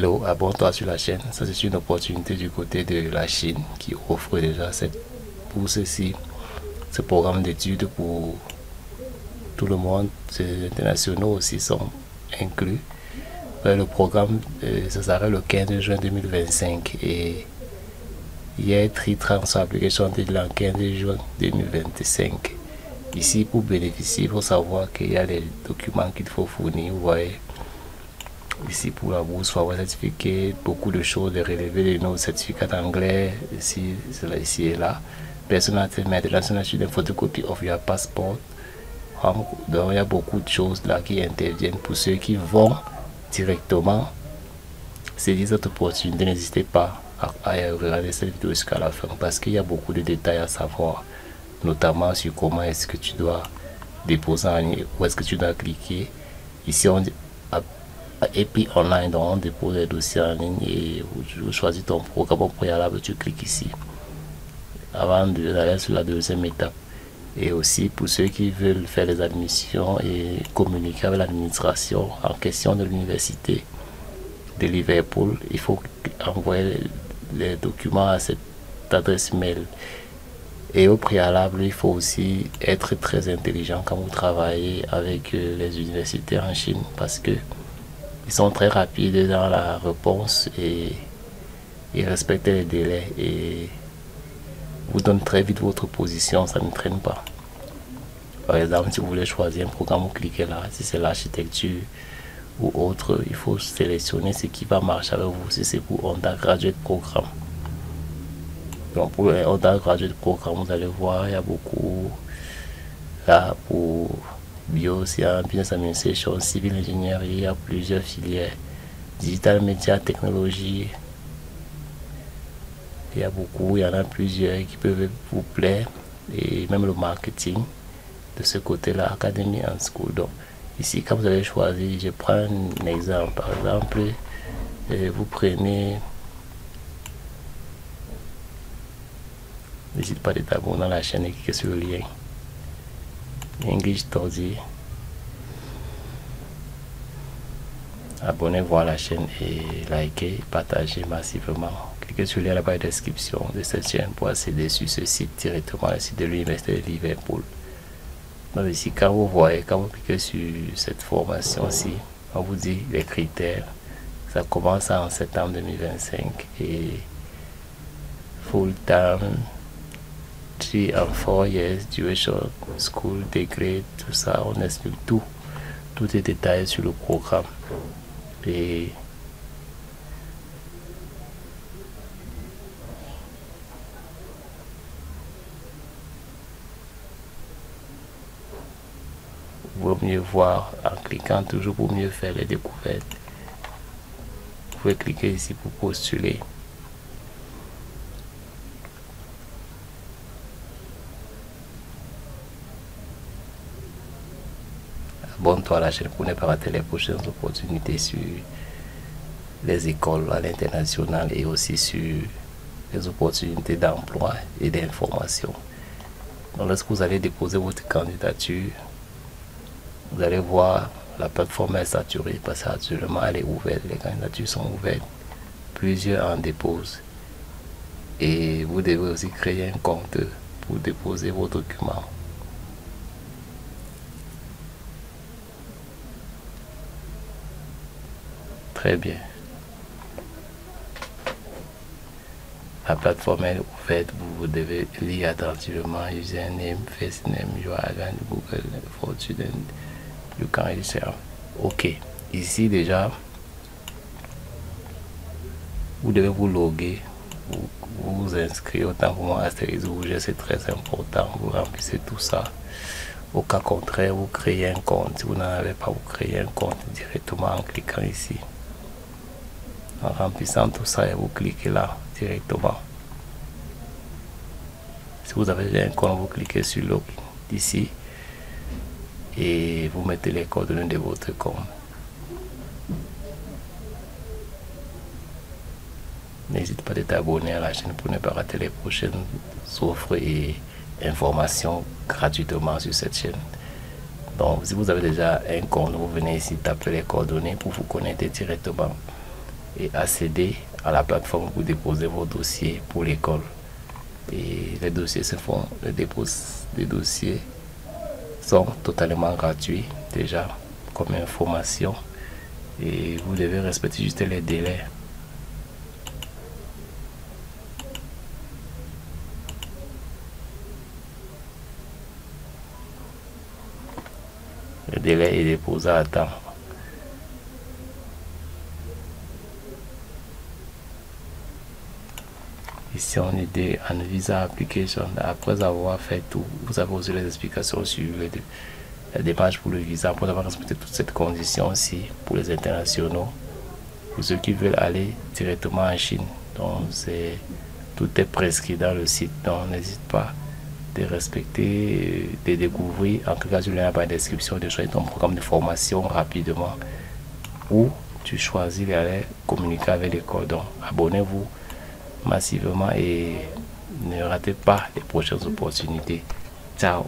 Hello, abonne-toi sur la chaîne. Ça, c'est une opportunité du côté de la Chine qui offre déjà cette bourse-ci, ce programme d'études pour tout le monde. Les internationaux aussi sont inclus. Le programme, ça s'arrête le 15 juin 2025 et il y a Tri-Trans sur l'application de le 15 juin 2025. Ici, pour bénéficier, il faut savoir qu'il y a les documents qu'il faut fournir. Vous voyez, ici pour la bourse, il faut avoir certificat, beaucoup de choses, de relever nos certificats d'anglais, ici, cela, ici et là. Personal National Student Photocopy of your passport. Donc, il y a beaucoup de choses là qui interviennent pour ceux qui vont directement saisir cette opportunité. N'hésitez pas à regarder cette vidéo jusqu'à la fin parce qu'il y a beaucoup de détails à savoir, notamment sur comment est-ce que tu dois déposer en ligne, où est-ce que tu dois cliquer. Ici on dit API online, donc on dépose les dossiers en ligne et vous choisis ton programme au préalable, tu cliques ici avant d'aller sur la deuxième étape. Et aussi pour ceux qui veulent faire les admissions et communiquer avec l'administration en question de l'université de Liverpool, il faut envoyer les documents à cette adresse mail. Et au préalable, il faut aussi être très intelligent quand vous travaillez avec les universités en Chine parce que ils sont très rapides dans la réponse et ils respectent les délais et vous donnent très vite votre position, ça ne traîne pas. Par exemple, si vous voulez choisir un programme, vous cliquez là, si c'est l'architecture ou autre, il faut sélectionner ce qui va marcher avec vous. Si c'est pour Undergraduate Programme. Donc pour le Undergraduate Programme, vous allez voir, il y a beaucoup là pour bio, il y a Business Administration, Civil Engineering, il y a plusieurs filières. Digital Media, Technologie, il y a beaucoup, il y en a plusieurs qui peuvent vous plaire. Et même le marketing, de ce côté-là, Academy and School. Donc ici, quand vous allez choisir, je prends un exemple. Par exemple, vous prenez, n'hésitez pas de t'abonner dans la chaîne et cliquer sur le lien English Toddy. Abonnez-vous à la chaîne et likez, partagez massivement. Cliquez sur le lien dans la description de cette chaîne pour accéder sur ce site directement, le site de l'Université de Liverpool. Donc ici, quand vous voyez, quand vous cliquez sur cette formation-ci, on vous dit les critères. Ça commence en septembre 2025 et full time, 3 and 4 years duration, school degree, tout ça, on explique tout. Tout est détaillé sur le programme. Et vaut mieux voir en cliquant toujours pour mieux faire les découvertes. Vous pouvez cliquer ici pour postuler. Abonne-toi à la chaîne pour ne pas rater les prochaines opportunités sur les écoles à l'international et aussi sur les opportunités d'emploi et d'information. Donc lorsque vous allez déposer votre candidature, vous allez voir la plateforme est saturée parce qu'actuellement elle est ouverte, les candidatures sont ouvertes, plusieurs en déposent et vous devez aussi créer un compte pour déposer vos documents. Très bien. La plateforme est ouverte, vous devez lire attentivement username, first name, URL, Google for student, you can register. Ok, ici déjà, vous devez vous loguer, vous inscrire autant pour moi, astérisque rouge, c'est très important, vous remplissez tout ça. Au cas contraire, vous créez un compte. Si vous n'en avez pas, vous créez un compte directement en cliquant ici. En remplissant tout ça et vous cliquez là directement. Si vous avez un compte, vous cliquez sur login ici et vous mettez les coordonnées de votre compte. N'hésite pas à t'abonner à la chaîne pour ne pas rater les prochaines offres et informations gratuitement sur cette chaîne. Donc si vous avez déjà un compte, vous venez ici taper les coordonnées pour vous connecter directement et accéder à la plateforme pour déposer vos dossiers pour l'école. Et les dossiers se font, le dépôt des dossiers sont totalement gratuits déjà comme information, et vous devez respecter juste les délais. Le délai est déposé à temps. Ici on est en visa application. Après avoir fait tout, vous avez aussi les explications sur la démarche pour le visa. Après avoir respecté toutes ces conditions aussi pour les internationaux, pour ceux qui veulent aller directement en Chine. Donc tout est prescrit dans le site. Donc n'hésite pas de respecter, de découvrir. En tout cas, tu l'as pas de description, de choisir ton programme de formation rapidement, ou tu choisis d'aller communiquer avec l'école. Donc abonnez-vous massivement et ne ratez pas les prochaines opportunités. Ciao.